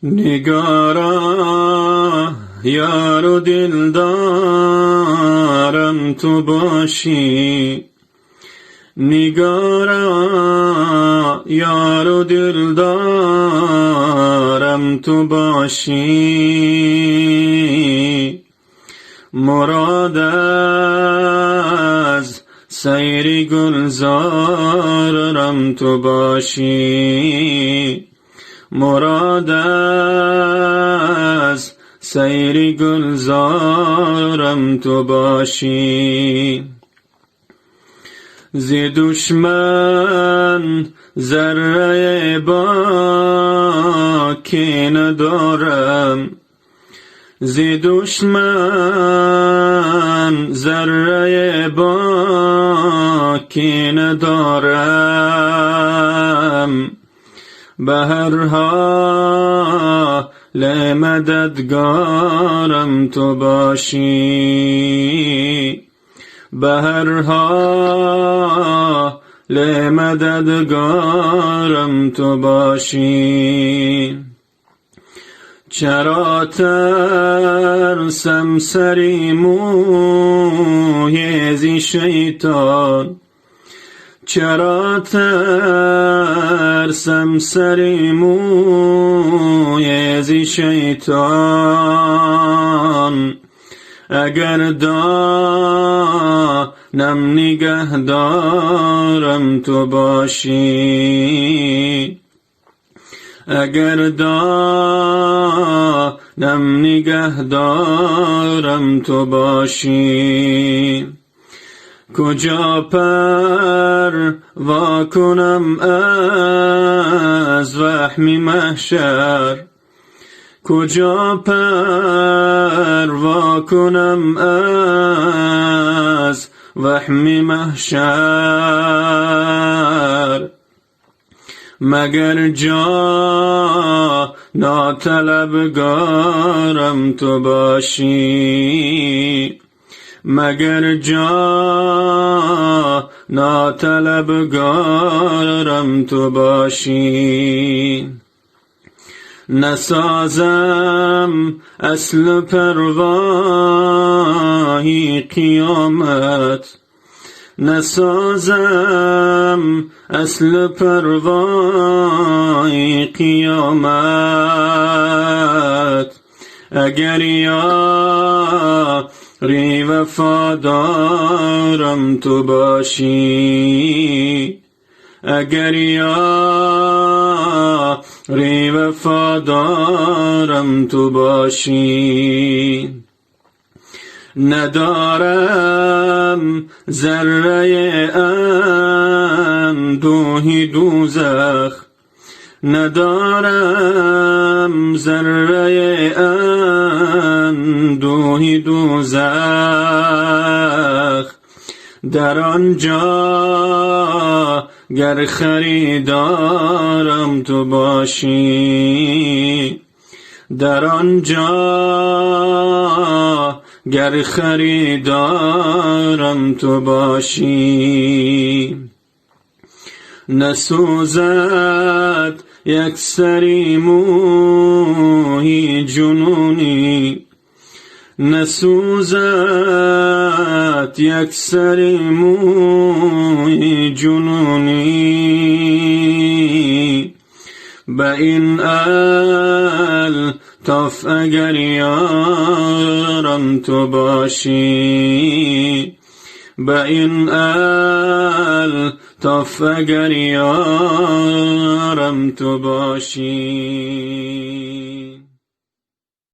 نگارا یار و دلدارم تو باشی، نگارا یار و دلدارم تو باشی. مراد از سیر گلزارم تو باشی، مراد از سیر گلزارم تو باشی. ز دشمن ذره باکی ندارم، ز دشمن ذره باکی ندارم. به هر حال مددگارم تو باشی، به هر حال مددگارم تو باشی. چرا ترسم سری موی ز شیطان، چرا ترسم سری موی ز شیطان. اگر دانم نگهدارم تو باشی، اگر دانم نگهدارم تو باشی. کجا پروا کنم از وهم محشر، کجا پروا کنم از وهم محشر. مگر جا ناطلبگارم تو باشی، مگر جا ناطلبگارم تو باشی. نسازم اصل پروای قیامت، نسازم اصل پروای قیامت. اگر یاری وفادارم تو باشی، اگر یاری وفادارم تو باشی. ندارم ذره اندوه دوزخ، ندارم ذره اندوه دوزخ. در آنجا گر خریدارم تو باشی، در آنجا گر خریدارم تو باشی. نسوزد یک سری موی جنونی، نسوزد یک سری موی جنونی. به این الطاف اگر یارم تو باشی، به این الطاف اگر یارم تو باشی.